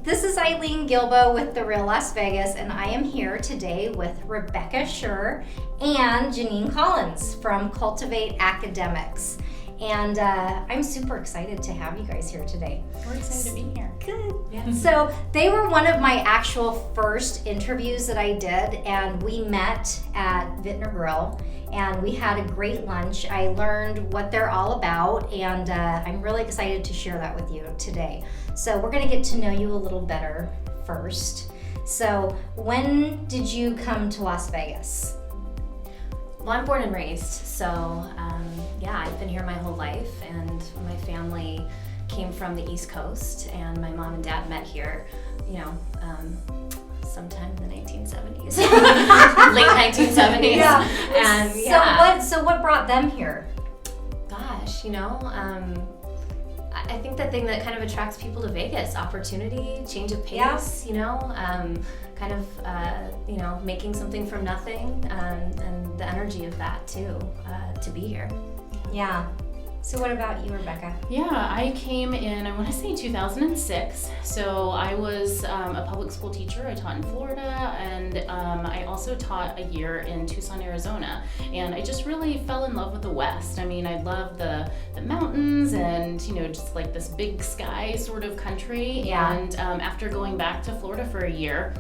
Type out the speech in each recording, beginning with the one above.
This is Eileen Gilbo with The Real Las Vegas, and I am here today with Rebecca Sherer and Jeanine Collins from Cultivate Academics. And I'm super excited to have you guys here today. We're excited to be here. Good. Yeah. So they were one of my actual first interviews that I did, and we met at Vintner Grill, and we had a great lunch. I learned what they're all about, and I'm really excited to share that with you today. So we're going to get to know you a little better first. So when did you come to Las Vegas? Well, I'm born and raised, so I've been here my whole life, and my family came from the East Coast, and my mom and dad met here, sometime in the 1970s, late 1970s. Yeah. And So what brought them here? Gosh, I think the thing that kind of attracts people to Vegas, opportunity, change of pace, making something from nothing, and the energy of that too, to be here. Yeah. So what about you, Rebecca? Yeah, I came in, I want to say 2006. So I was a public school teacher. I taught in Florida, and I also taught a year in Tucson, Arizona. And I just really fell in love with the West. I mean, I love the mountains and, just like this big sky sort of country. Yeah. And after going back to Florida for a year,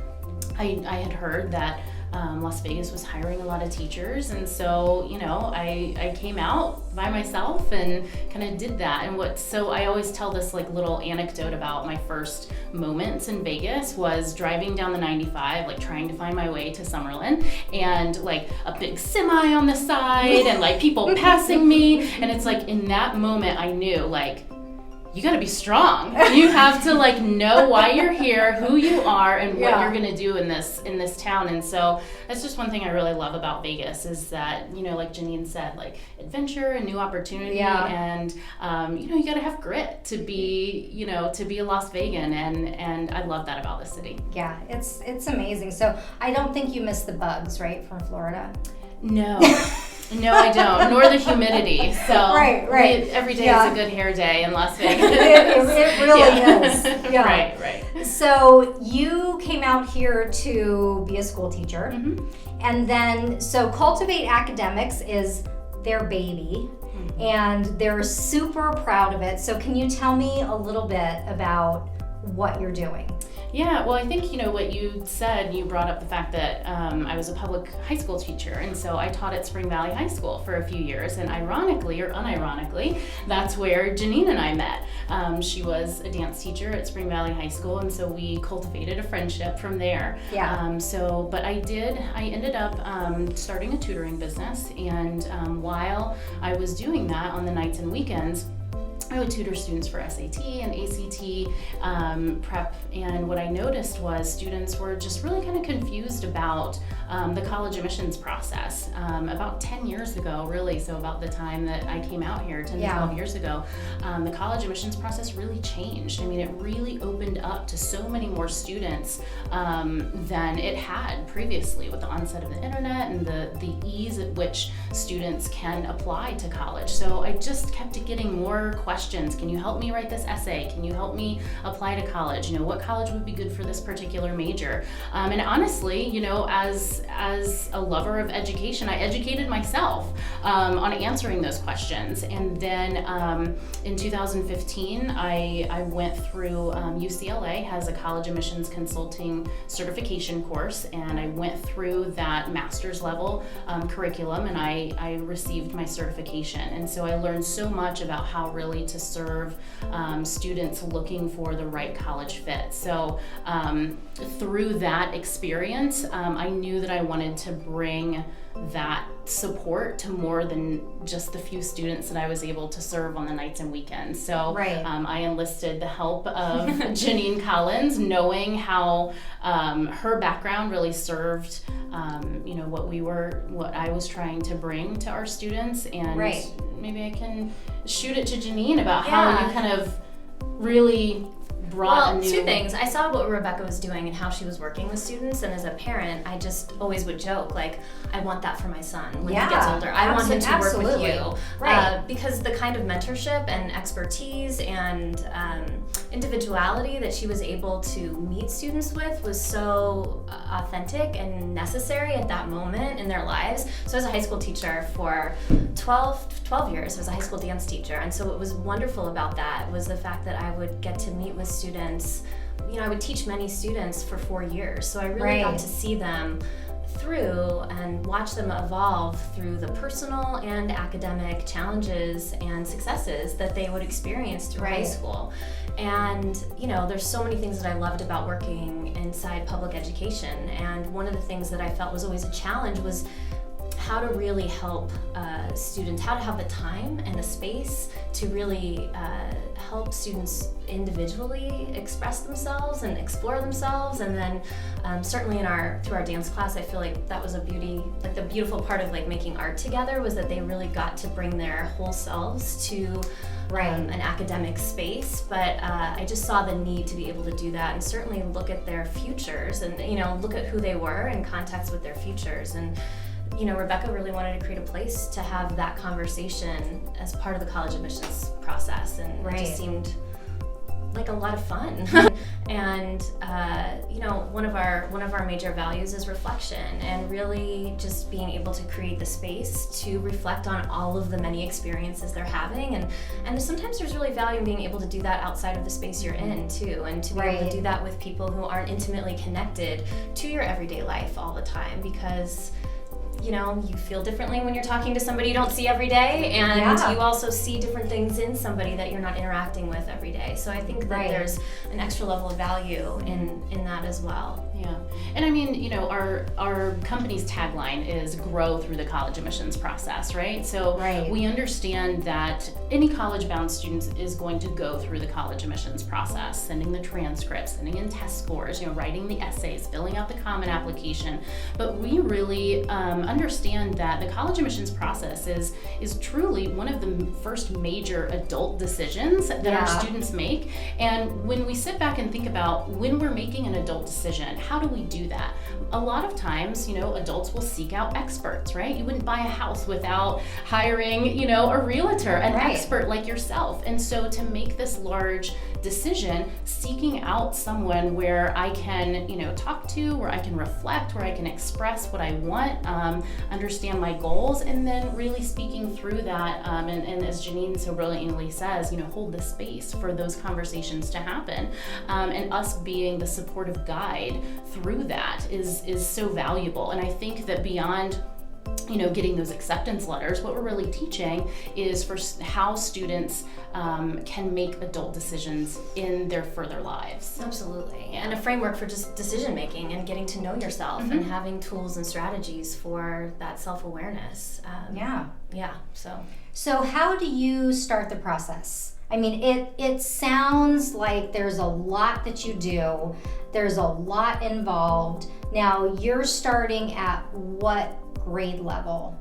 I had heard that Las Vegas was hiring a lot of teachers, and so I came out by myself and kind of did that. And so I always tell this like little anecdote about my first moments in Vegas was driving down the 95, like trying to find my way to Summerlin, and like a big semi on the side and like people passing me, and it's like in that moment I knew like, you gotta be strong. You have to like know why you're here, who you are, and what you're gonna do in this town. And so that's just one thing I really love about Vegas is that, like Jeanine said, like adventure and new opportunity, and you gotta have grit to be a Las Vegan, and I love that about the city. Yeah, it's amazing. So I don't think you miss the bugs, right, from Florida? No. No, I don't, nor the humidity. So right. Every day is a good hair day in Las Vegas. It really is. Yeah. Right. So you came out here to be a school teacher, and then so Cultivate Academics is their baby, and they're super proud of it. So can you tell me a little bit about what you're doing? Yeah, well, I think, what you said, you brought up the fact that I was a public high school teacher, and so I taught at Spring Valley High School for a few years, and ironically or unironically, that's where Jeanine and I met. She was a dance teacher at Spring Valley High School, and so we cultivated a friendship from there. Yeah. But I ended up starting a tutoring business, and while I was doing that on the nights and weekends, I would tutor students for SAT and ACT prep, and what I noticed was students were just really kind of confused about the college admissions process. About 10 years ago, really, so about the time that I came out here, 10 to 12 years ago, the college admissions process really changed. I mean, it really opened up to so many more students than it had previously with the onset of the internet and the ease at which students can apply to college. So I just kept getting more questions. Can you help me write this essay? Can you help me apply to college? What college would be good for this particular major? And honestly, as a lover of education, I educated myself on answering those questions. And then in 2015, I went through UCLA has a college admissions consulting certification course, and I went through that master's level curriculum, and I received my certification. And so I learned so much about how really to serve students looking for the right college fit. So through that experience, I knew that I wanted to bring that support to more than just the few students that I was able to serve on the nights and weekends. So I enlisted the help of Jeanine Collins, knowing how her background really served what I was trying to bring to our students, and maybe I can shoot it to Jeanine about how you kind of really brought a new... two things. I saw what Rebecca was doing and how she was working with students, and as a parent, I just always would joke, like, I want that for my son when he gets older. I want him to work with you. Right. Because the kind of mentorship and expertise and individuality that she was able to meet students with was so authentic and necessary at that moment in their lives. So I was a high school teacher for 12 years. I was a high school dance teacher, and so what was wonderful about that was the fact that I would get to meet with students. You know, I would teach many students for 4 years, so I really got to see them through and watch them evolve through the personal and academic challenges and successes that they would experience through high school. And, you know, there's so many things that I loved about working inside public education, and one of the things that I felt was always a challenge was how to really help students, how to have the time and the space to really help students individually express themselves and explore themselves. And then certainly through our dance class, I feel like that was the beautiful part of like making art together was that they really got to bring their whole selves to an academic space. But I just saw the need to be able to do that and certainly look at their futures and, you know, look at who they were in context with their futures. And you know, Rebecca really wanted to create a place to have that conversation as part of the college admissions process, and it just seemed like a lot of fun. And you know, one of our major values is reflection, and really just being able to create the space to reflect on all of the many experiences they're having, and sometimes there's really value in being able to do that outside of the space you're in too, and to be able to do that with people who aren't intimately connected to your everyday life all the time, because you know, you feel differently when you're talking to somebody you don't see every day, and you also see different things in somebody that you're not interacting with every day. So I think that there's an extra level of value in that as well. Yeah, and I mean, you know, our company's tagline is grow through the college admissions process, right? So we understand that any college-bound student is going to go through the college admissions process, sending the transcripts, sending in test scores, you know, writing the essays, filling out the common application. But we really understand that the college admissions process is truly one of the first major adult decisions that our students make. And when we sit back and think about when we're making an adult decision, how do we do that? A lot of times, you know, adults will seek out experts, right? You wouldn't buy a house without hiring, you know, a realtor, an expert like yourself. And so to make this large decision, seeking out someone where I can, you know, talk to, where I can reflect, where I can express what I want, understand my goals, and then really speaking through that, and as Jeanine so brilliantly says, you know, hold the space for those conversations to happen, and us being the supportive guide through that is so valuable. And I think that beyond, you know, getting those acceptance letters, what we're really teaching is for how students can make adult decisions in their further lives. Absolutely. And a framework for just decision making and getting to know yourself and having tools and strategies for that self-awareness. So how do you start the process? I mean, it sounds like there's a lot that you do. There's a lot involved. Now, you're starting at what grade level?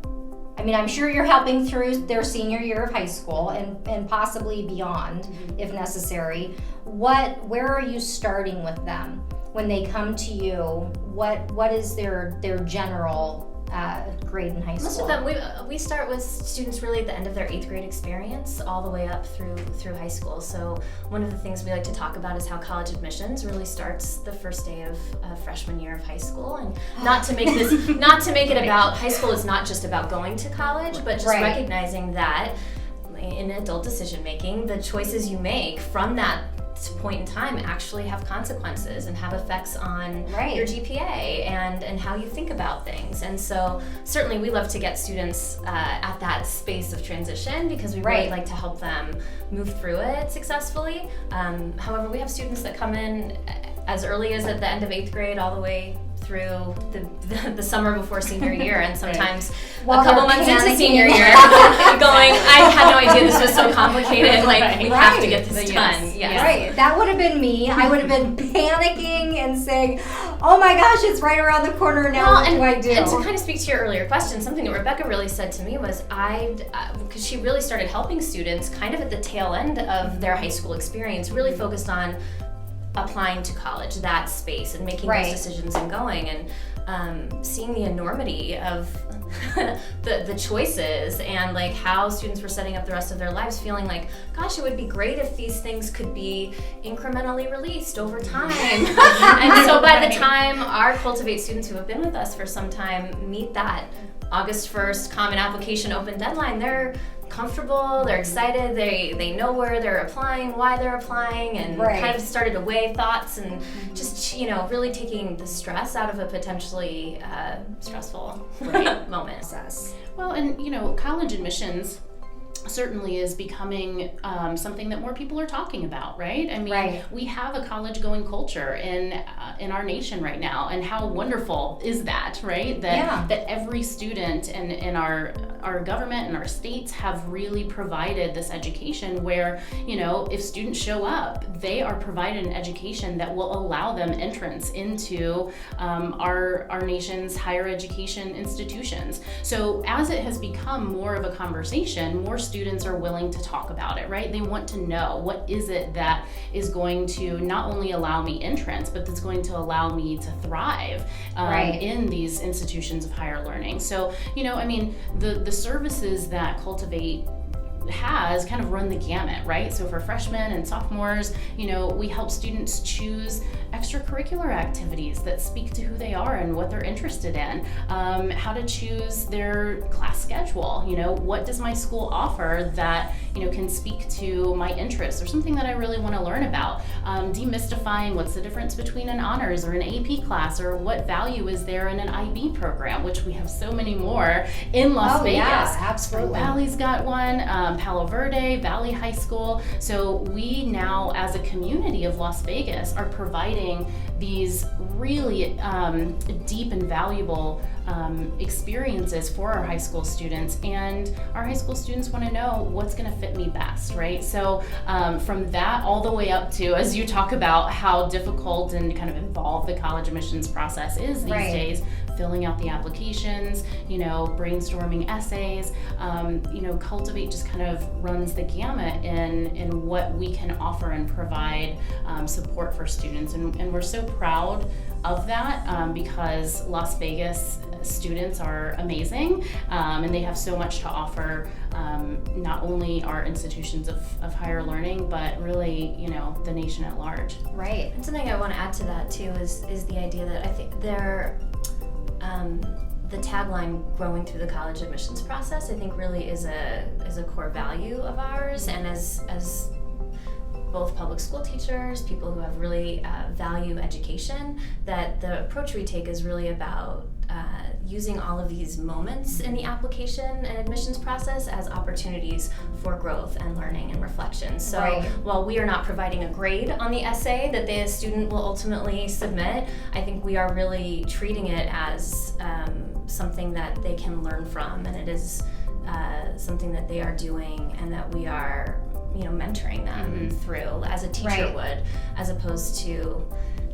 I mean, I'm sure you're helping through their senior year of high school and possibly beyond if necessary. Where are you starting with them when they come to you? What is their general grade in high school? Most of them, we start with students really at the end of their 8th grade experience all the way up through high school. So one of the things we like to talk about is how college admissions really starts the first day of freshman year of high school. And not to make it about, high school is not just about going to college, but just recognizing that in adult decision making, the choices you make from that point in time actually have consequences and have effects on your GPA and how you think about things. And so certainly we love to get students at that space of transition because we really like to help them move through it successfully. However, we have students that come in as early as at the end of 8th grade all the way through the summer before senior year, and sometimes a couple months into senior year going, I had no idea this was so complicated, like we have to get this done. Right, that would have been me. I would have been panicking and saying, oh my gosh, it's right around the corner now, what do I do? And to kind of speak to your earlier question, something that Rebecca really said to me was because she really started helping students kind of at the tail end of their high school experience, really focused on applying to college, that space, and making those decisions and going, and seeing the enormity of the choices, and like how students were setting up the rest of their lives, feeling like, gosh, it would be great if these things could be incrementally released over time. And so by the time our Cultivate students who have been with us for some time meet that August 1st Common Application open deadline, they're comfortable, they're excited, they know where they're applying, why they're applying, and kind of started to weigh thoughts, and just, you know, really taking the stress out of a potentially stressful moment. Well, and you know, college admissions certainly is becoming something that more people are talking about, right? I mean, we have a college-going culture in our nation right now, and how wonderful is that, right? That every student and our government and our states have really provided this education where, you know, if students show up, they are provided an education that will allow them entrance into our nation's higher education institutions. So as it has become more of a conversation, more students are willing to talk about it, right? They want to know, what is it that is going to not only allow me entrance, but that's going to allow me to thrive in these institutions of higher learning. So, you know, I mean, the services that Cultivate has kind of run the gamut, right? So for freshmen and sophomores, you know, we help students choose extracurricular activities that speak to who they are and what they're interested in, how to choose their class schedule, you know, what does my school offer that, you know, can speak to my interests or something that I really want to learn about, demystifying what's the difference between an honors or an AP class, or what value is there in an IB program, which we have so many more in Las Vegas. Yeah, absolutely. Valley's got one, Palo Verde, Valley High School. So we now, as a community of Las Vegas, are providing these really deep and valuable experiences for our high school students, and our high school students want to know what's going to fit me best, right? So from that all the way up to, as you talk about how difficult and kind of involved the college admissions process is these days, filling out the applications, you know, brainstorming essays, you know, Cultivate just kind of runs the gamut in what we can offer and provide support for students, and we're so proud of that because Las Vegas students are amazing, and they have so much to offer, not only our institutions of higher learning, but really, you know, the nation at large. Right. And something I want to add to that too is the idea that I think the tagline "growing through the college admissions process" I think really is a core value of ours, and as both public school teachers, people who have really value education, that the approach we take is really about using all of these moments in the application and admissions process as opportunities for growth and learning and reflection. So while we are not providing a grade on the essay that the student will ultimately submit, I think we are really treating it as something that they can learn from, and it is something that they are doing and that we are, you know, mentoring them through as a teacher would, as opposed to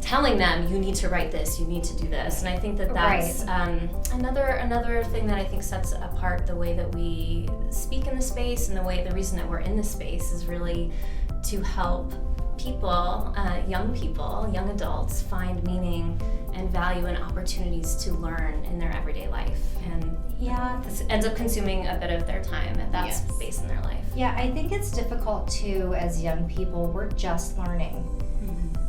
telling them, you need to write this, you need to do this. And I think that that's another thing that I think sets apart the way that we speak in the space, and the reason that we're in the space is really to help people, young adults, find meaning and value and opportunities to learn in their everyday life. And this ends up consuming a bit of their time at that space in their life. Yeah, I think it's difficult too, as young people, we're just learning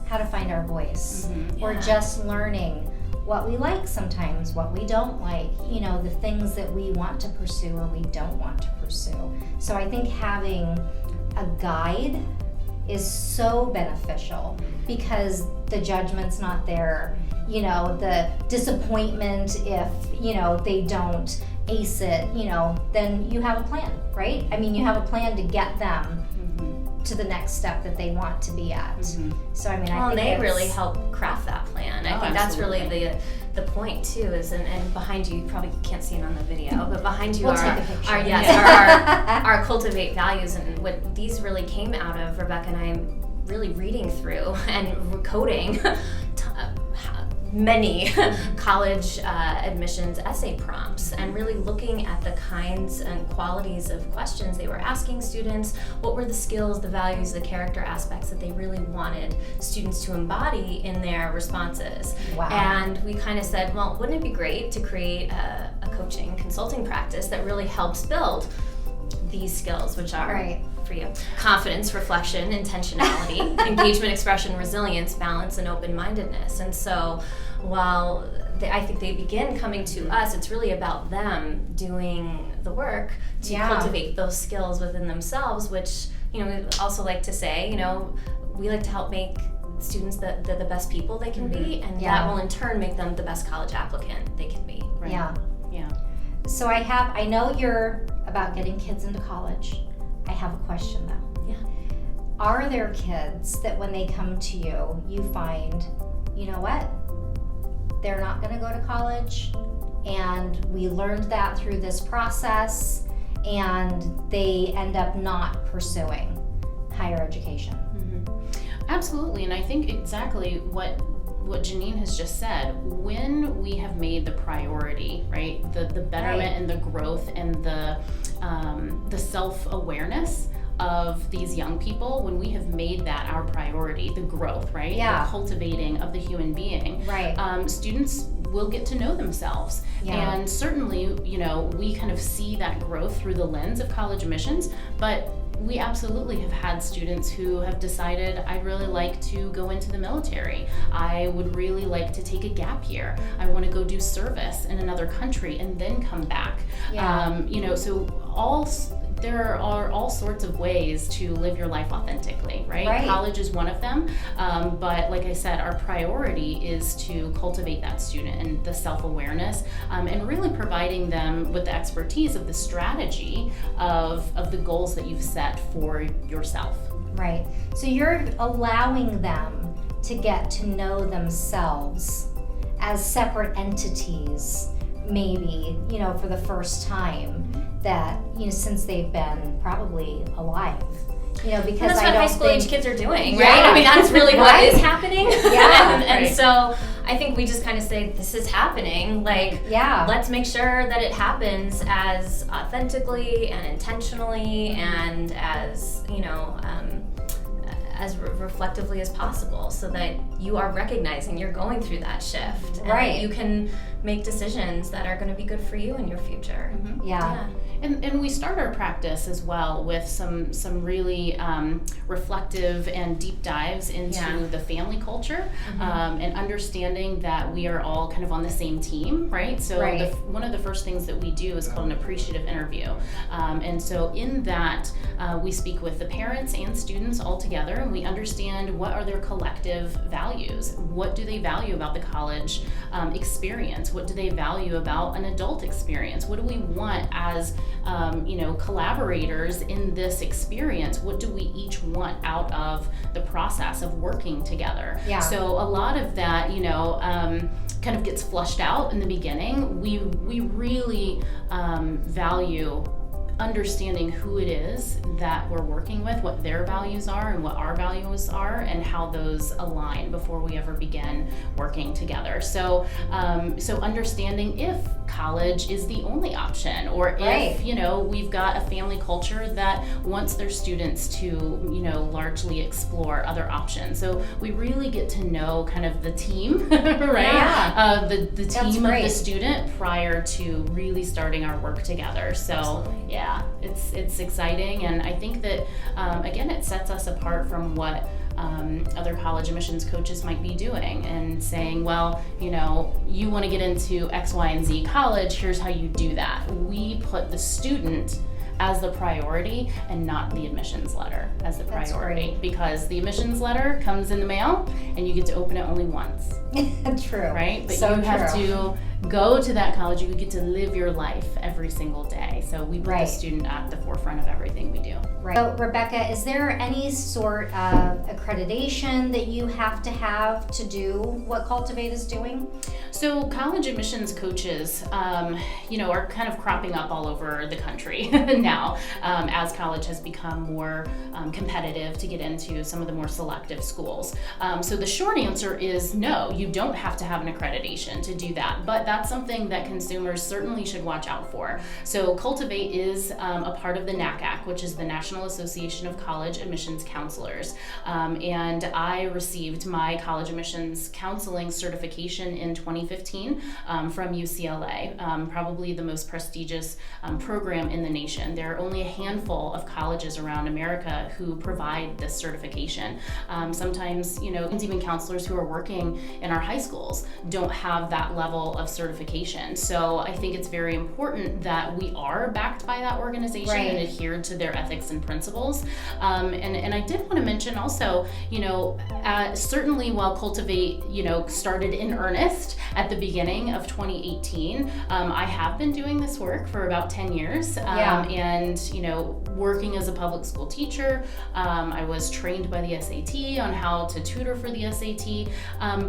how to find our voice. We're just learning what we like sometimes, what we don't like, you know, the things that we want to pursue or we don't want to pursue. So I think having a guide is so beneficial, because the judgment's not there, you know, the disappointment if, you know, they don't ace it, you know, then you have a plan, right? I mean, you have a plan to get them to the next step that they want to be at. So I mean, I think they really help craft that plan. I think that's really the point too. Is and behind you probably can't see it on the video, but behind you we'll take a picture. Our Cultivate values, and what these really came out of Rebecca and I really reading through and coding many college admissions essay prompts, and really looking at the kinds and qualities of questions they were asking students. What were the skills, the values, the character aspects that they really wanted students to embody in their responses? Wow. And we kind of said, well, wouldn't it be great to create a coaching consulting practice that really helps build these skills, which are for you: confidence, reflection, intentionality, engagement, expression, resilience, balance, and open-mindedness. And so while I think they begin coming to us, it's really about them doing the work to cultivate those skills within themselves, which, we also like to say, we like to help make students the best people they can be, and that will in turn make them the best college applicant they can be. Right. Yeah. So I know you're about getting kids into college. I have a question though. Yeah. Are there kids that when they come to you, you find, you know what, they're not going to go to college, and we learned that through this process, and they end up not pursuing higher education? Absolutely, and I think exactly what Jeanine has just said. When we have made the priority, right, the betterment and the growth and the self-awareness of these young people, when we have made that our priority, the growth, right, the cultivating of the human being, students will get to know themselves. And certainly, we kind of see that growth through the lens of college admissions, but we absolutely have had students who have decided, I'd really like to go into the military. I would really like to take a gap year. I want to go do service in another country and then come back. So there are all sorts of ways to live your life authentically, right? College is one of them, but like I said, our priority is to cultivate that student and the self-awareness, and really providing them with the expertise of the strategy of the goals that you've set for yourself. Right. So you're allowing them to get to know themselves as separate entities, maybe, for the first time, that, since they've been probably alive. Because that's what high school age kids are doing, right? Yeah. I mean, that's really what is happening. Yeah. and so I think we just kind of say, this is happening. Let's make sure that it happens as authentically and intentionally and as, as reflectively as possible, so that you are recognizing you're going through that shift. And that you can make decisions that are going to be good for you in your future. And we start our practice as well with some really reflective and deep dives into the family culture, and understanding that we are all kind of on the same team, right? So one of the first things that we do is called an appreciative interview. And so in that, we speak with the parents and students all together, and we understand what are their collective values. What do they value about the college experience? What do they value about an adult experience? What do we want as collaborators in this experience? What do we each want out of the process of working together? So a lot of that, kind of gets flushed out in the beginning. We really value understanding who it is that we're working with, what their values are and what our values are, and how those align before we ever begin working together. So understanding if college is the only option, or if we've got a family culture that wants their students to largely explore other options. So we really get to know kind of the team, right? The team of the student prior to really starting our work together. So it's exciting, and I think that again, it sets us apart from what other college admissions coaches might be doing and saying, well, you want to get into X, Y, and Z college, here's how you do that. We put the student as the priority and not the admissions letter as the priority, because the admissions letter comes in the mail and you get to open it only once. True. Right? But so you have to go to that college, you get to live your life every single day. So we put the student at the forefront of everything we do. Right. So, Rebecca, is there any sort of accreditation that you have to do what Cultivate is doing? So college admissions coaches, are kind of cropping up all over the country now as college has become more competitive to get into some of the more selective schools. So the short answer is no, you don't have to have an accreditation to do that, but that's something that consumers certainly should watch out for. So Cultivate is a part of the NACAC, which is the National Association of College Admissions Counselors. And I received my college admissions counseling certification in 2015 from UCLA, probably the most prestigious program in the nation. There are only a handful of colleges around America who provide this certification. Sometimes, even counselors who are working in our high schools don't have that level of certification. So I think it's very important that we are backed by that organization and adhere to their ethics and principles. And I did want to mention also, certainly while Cultivate, started in earnest at the beginning of 2018, I have been doing this work for about 10 years. And, working as a public school teacher, I was trained by the SAT on how to tutor for the SAT,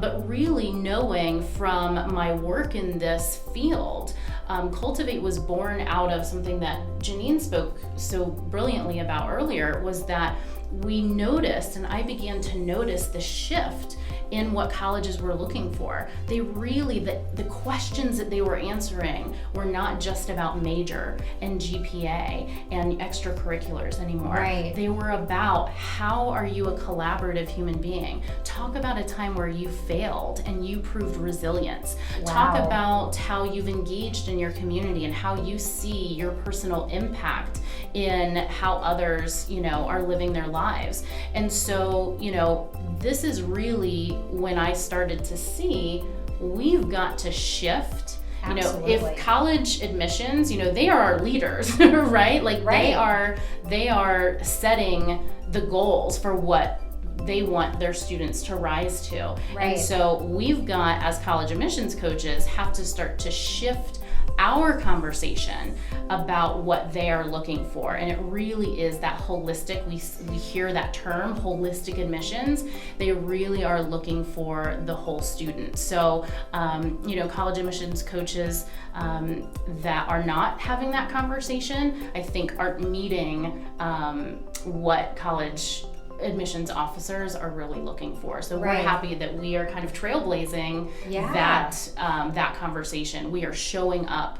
but really knowing from my work in this field, Cultivate was born out of something that Jeanine spoke so brilliantly about earlier, was that we noticed, and I began to notice the shift in what colleges were looking for. They really, the questions that they were answering were not just about major and GPA and extracurriculars anymore. Right. They were about, how are you a collaborative human being? Talk about a time where you failed and you proved resilience. Wow. Talk about how you've engaged in your community and how you see your personal impact in how others, are living their lives. And so, this is really when I started to see we've got to shift. Absolutely. If college admissions, they are our leaders, right? They are setting the goals for what they want their students to rise to. Right. And so we've got, as college admissions coaches, have to start to shift our conversation about what they are looking for. And it really is that holistic, we hear that term, holistic admissions. They really are looking for the whole student. So, college admissions coaches that are not having that conversation, I think aren't meeting what college admissions officers are really looking for. So we're happy that we are kind of trailblazing that conversation. We are showing up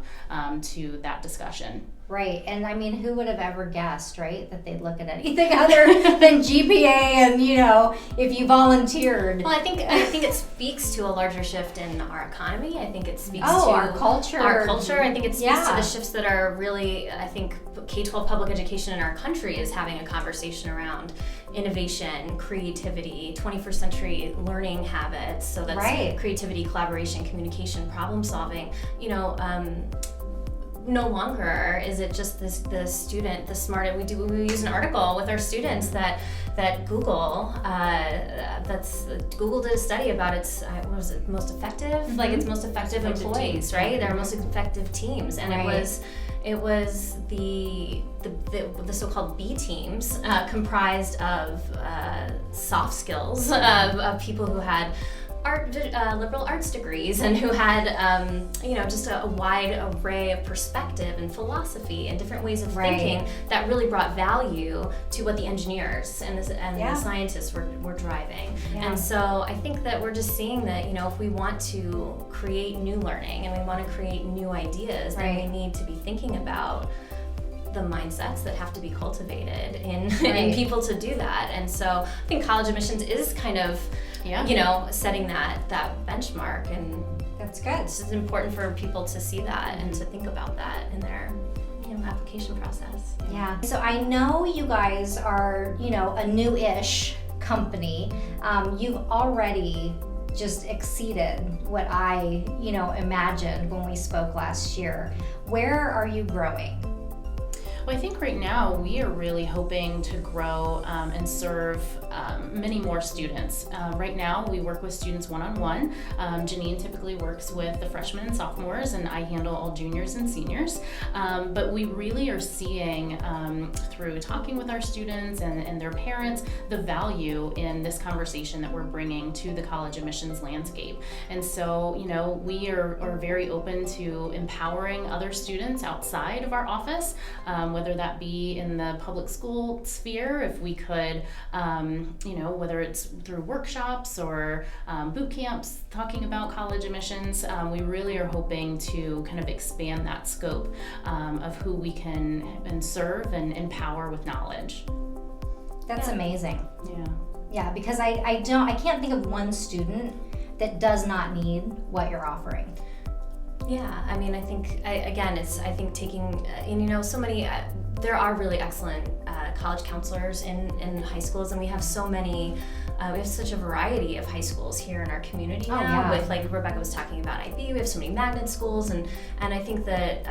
to that discussion. Right, and I mean, who would have ever guessed, right, that they'd look at anything other than GPA and, if you volunteered. Well, I think it speaks to a larger shift in our economy. I think it speaks to our culture. I think it speaks to the shifts that are really, I think, K-12 public education in our country is having a conversation around innovation, creativity, 21st century learning habits. So that's creativity, collaboration, communication, problem solving. No longer is it just the student, the smart. We use an article with our students that Google Google did a study about its most effective, its most effective employees, teams. Right? Their most effective teams, and it was the so-called B teams comprised of soft skills of people who had liberal arts degrees and who had just a wide array of perspective and philosophy and different ways of thinking that really brought value to what the engineers and the scientists were driving. And so I think that we're just seeing that if we want to create new learning and we want to create new ideas, then we need to be thinking about the mindsets that have to be cultivated in people to do that. And so I think college admissions is kind of setting that benchmark, and that's good. It's just important for people to see that and to think about that in their application process. Yeah. So I know you guys are a new-ish company. You've already just exceeded what I imagined when we spoke last year. Where are you growing? Well, I think right now we are really hoping to grow and serve many more students. Right now we work with students one-on-one. Jeanine typically works with the freshmen and sophomores, and I handle all juniors and seniors. But we really are seeing through talking with our students and their parents the value in this conversation that we're bringing to the college admissions landscape. And so, we are very open to empowering other students outside of our office, whether that be in the public school sphere, if we could, whether it's through workshops or boot camps talking about college admissions. We really are hoping to kind of expand that scope of who we can serve and empower with knowledge. That's amazing. Yeah. Yeah, because I can't think of one student that does not need what you're offering. Yeah, I mean, I think, I think taking, so many, there are really excellent college counselors in high schools, and we have so many, we have such a variety of high schools here in our community now, with, like Rebecca was talking about IB, we have so many magnet schools, and I think that,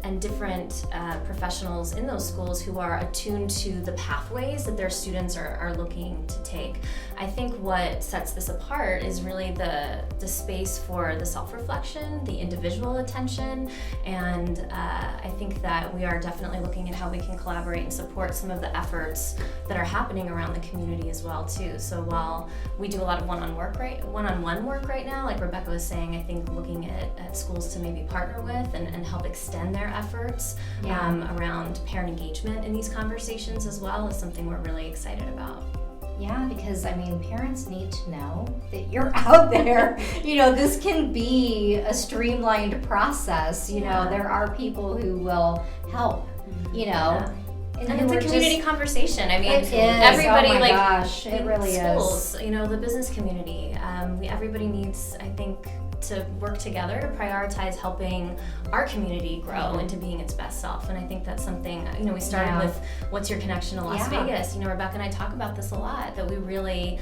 and different professionals in those schools who are attuned to the pathways that their students are looking to take. I think what sets this apart is really the space for the self-reflection, the individual attention, and I think that we are definitely looking at how we can collaborate and support some of the efforts that are happening around the community as well too. So while we do a lot of one-on-one work right now, like Rebecca was saying, I think looking at schools to maybe partner with and help extend their efforts around parent engagement in these conversations as well is something we're really excited about. Yeah, because parents need to know that you're out there. This can be a streamlined process. There are people who will help, And it's a community conversation. I mean, it is. Everybody, oh my gosh, it really schools, is. The business community. Everybody needs, I think, to work together to prioritize helping our community grow into being its best self. And I think that's something, we started with what's your connection to Las Vegas. Rebecca and I talk about this a lot, that we really,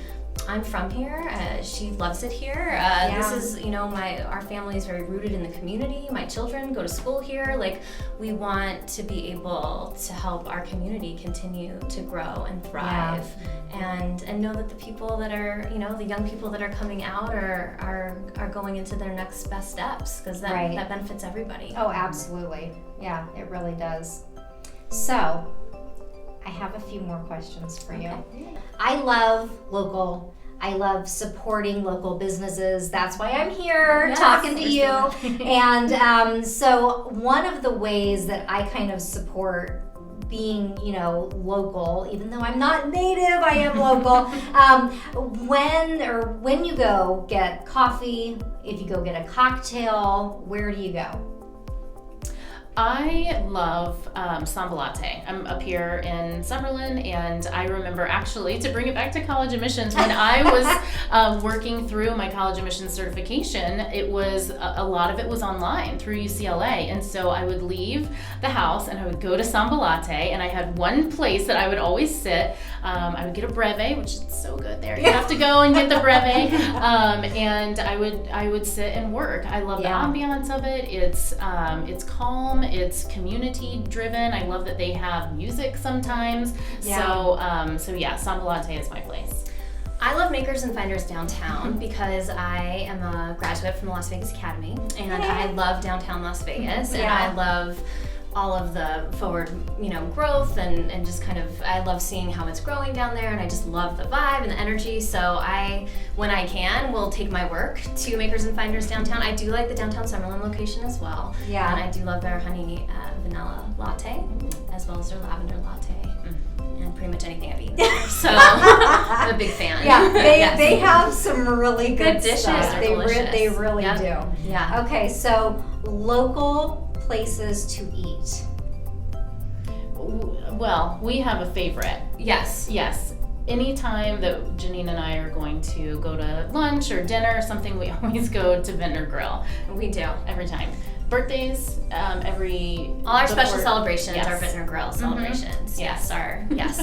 I'm from here, she loves it here. This is, our family is very rooted in the community. My children go to school here. Like, we want to be able to help our community continue to grow and thrive, and know that the people that are, the young people that are coming out are going into their next best steps, because that benefits everybody. Oh, absolutely. Yeah, it really does. So, I have a few more questions for you. Okay. I love local. I love supporting local businesses. That's why I'm here talking to you. And so one of the ways that I kind of support being, local, even though I'm not native, I am local. When you go get coffee, if you go get a cocktail, where do you go? I love Samba Latte. I'm up here in Summerlin, and I remember, actually, to bring it back to college admissions, when I was working through my college admissions certification, it was a lot of it was online through UCLA, and so I would leave the house and I would go to Samba Latte, and I had one place that I would always sit. I would get a breve, which is so good there. You have to go and get the breve, and I would sit and work. I love the ambiance of it. It's calm. It's community driven. I love that they have music sometimes. So Samba Latte is my place. I love Makers and Finders downtown because I am a graduate from the Las Vegas Academy, and I love downtown Las Vegas, and I love all of the forward, growth and just kind of, I love seeing how it's growing down there, and I just love the vibe and the energy. So when I can, will take my work to Makers and Finders downtown. I do like the downtown Summerlin location as well. Yeah. And I do love their honey vanilla latte, as well as their lavender latte. And pretty much anything I've eaten there. So I'm a big fan. Yeah, they have some really good dishes. Stuff. They really do. Yeah. Okay, so local places to eat. Well, we have a favorite. Yes. Anytime that Jeanine and I are going to go to lunch or dinner or something, we always go to Vintner Grill. We do. Every time. Birthdays, all our special celebrations are Vintner Grill celebrations. Mm-hmm. Yes.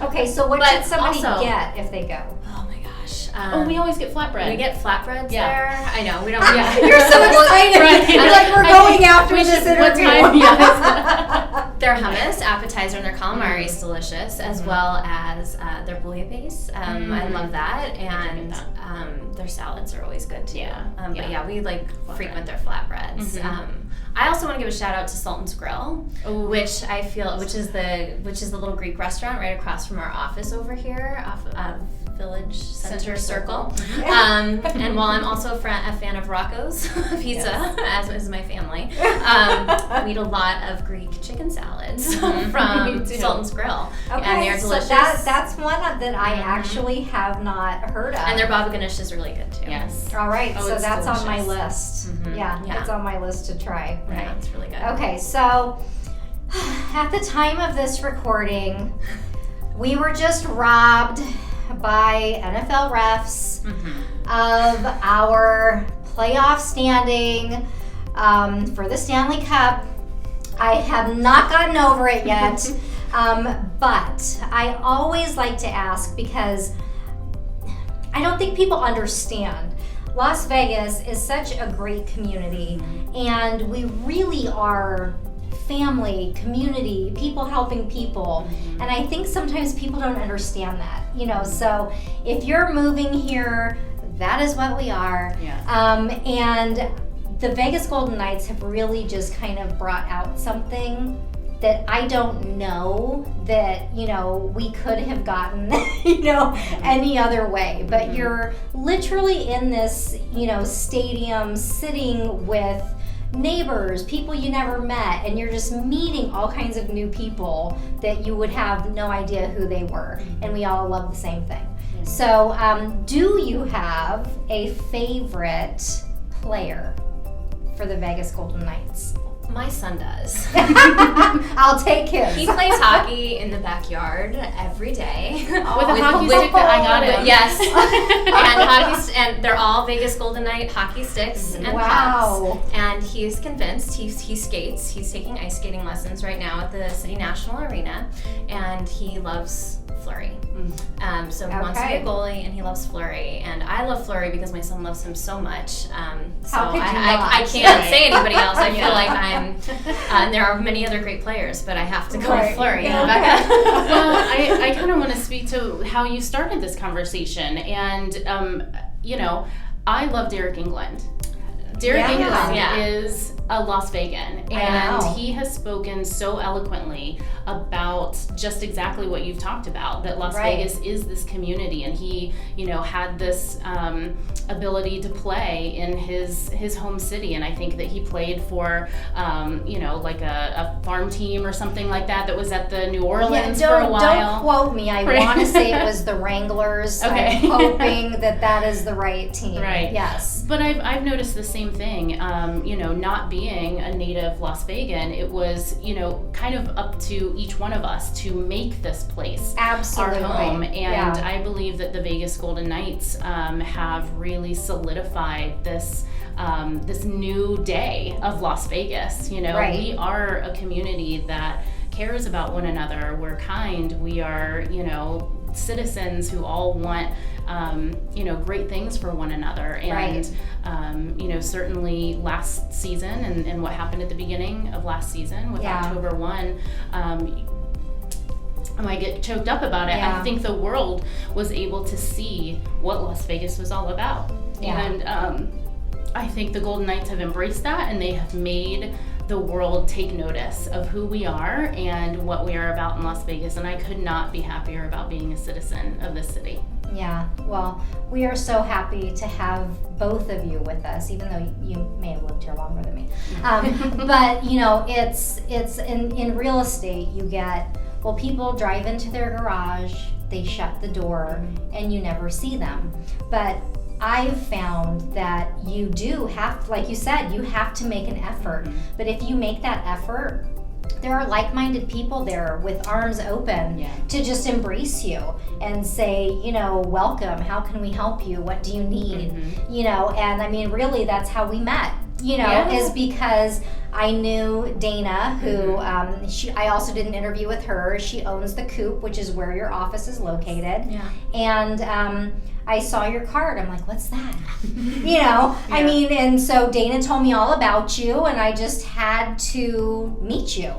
Okay, so what should somebody get if they go? Oh my gosh. We always get flatbread. We get flatbreads there. I know, we don't. Yeah. You're so excited. Right. You're like, we're going after this interview. What time? Yes. Their hummus, appetizer, and their calamari is delicious, as well as their bouillabaisse. I love that, and their salads are always good too. Yeah. But yeah, we frequent their flatbreads. I also want to give a shout out to Sultan's Grill, which I feel, which is the little Greek restaurant right across from our office over here, off of Village Center Circle. And while I'm also a fan of Rocco's Pizza, as is my family, we eat a lot of Greek chicken salads from Sultan's Grill. Okay, and they're delicious. So that's one that I actually have not heard of. And their baba ganoush is really good too. Yes. All right, so that's delicious. on my list. Yeah, it's on my list to try. Yeah, it's really good. Okay, so at the time of this recording, we were just robbed by NFL refs of our playoff standing for the Stanley Cup. I have not gotten over it yet, but I always like to ask because I don't think people understand. Las Vegas is such a great community, and we really are family, community, people helping people. And I think sometimes people don't understand that, so if you're moving here, that is what we are. And the Vegas Golden Knights have really just kind of brought out something that I don't know that, we could have gotten, any other way. But you're literally in this, stadium sitting with neighbors, people you never met, and you're just meeting all kinds of new people that you would have no idea who they were, and we all love the same thing. So do you have a favorite player for the Vegas Golden Knights? My son does. I'll take his. He plays hockey in the backyard every day. With a hockey stick that I got him. Yes. And they're all Vegas Golden Knight hockey sticks and pucks. And he's convinced. He skates. He's taking ice skating lessons right now at the City National Arena, and he loves Fleury. So he wants to be a goalie, and he loves Fleury, and I love Fleury because my son loves him so much. I can't say anybody else. I feel like I'm. And there are many other great players, but I have to go with Fleury. Well, I kind of want to speak to how you started this conversation, and I love Derek England. Derek England is a Las Vegan, and he has spoken so eloquently about just exactly what you've talked about, that Las Vegas is this community, and he, had this ability to play in his home city, and I think that he played for, like a farm team or something like that was at the New Orleans for a while. Don't quote me. I want to say it was the Wranglers. Okay. I'm hoping that is the right team. Right. Yes. But I've noticed the same thing. Not being a native Las Vegan, it was, kind of up to each one of us to make this place absolutely our home. And I believe that the Vegas Golden Knights have really solidified this this new day of Las Vegas. We are a community that cares about one another. We're kind. We are, citizens who all want great things for one another. And certainly last season and what happened at the beginning of last season with October 1, I might get choked up about it. I think the world was able to see what Las Vegas was all about. And I think the Golden Knights have embraced that, and they have made the world take notice of who we are and what we are about in Las Vegas, and I could not be happier about being a citizen of this city. Yeah, well, we are so happy to have both of you with us, even though you may have lived here longer than me. But it's in real estate, you get, people drive into their garage, they shut the door, and you never see them. But I've found that you do have, like you said, you have to make an effort. But if you make that effort, there are like-minded people there with arms open to just embrace you and say, welcome, how can we help you? What do you need? And I mean, really, that's how we met, is because I knew Dana, who I also did an interview with her. She owns the Coop, which is where your office is located. Yeah. And I saw your card. I'm like, what's that? I mean, and so Dana told me all about you, and I just had to meet you.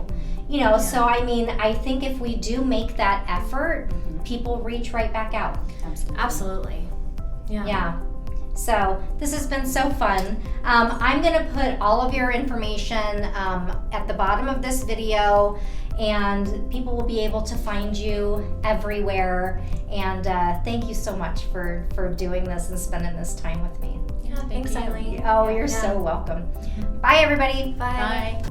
So I mean, I think if we do make that effort, people reach right back out. Absolutely. Yeah. So this has been so fun. I'm going to put all of your information at the bottom of this video, and people will be able to find you everywhere. And thank you so much for doing this and spending this time with me. Yeah, thanks, Eileen. Oh, you're so welcome. Bye, everybody. Bye.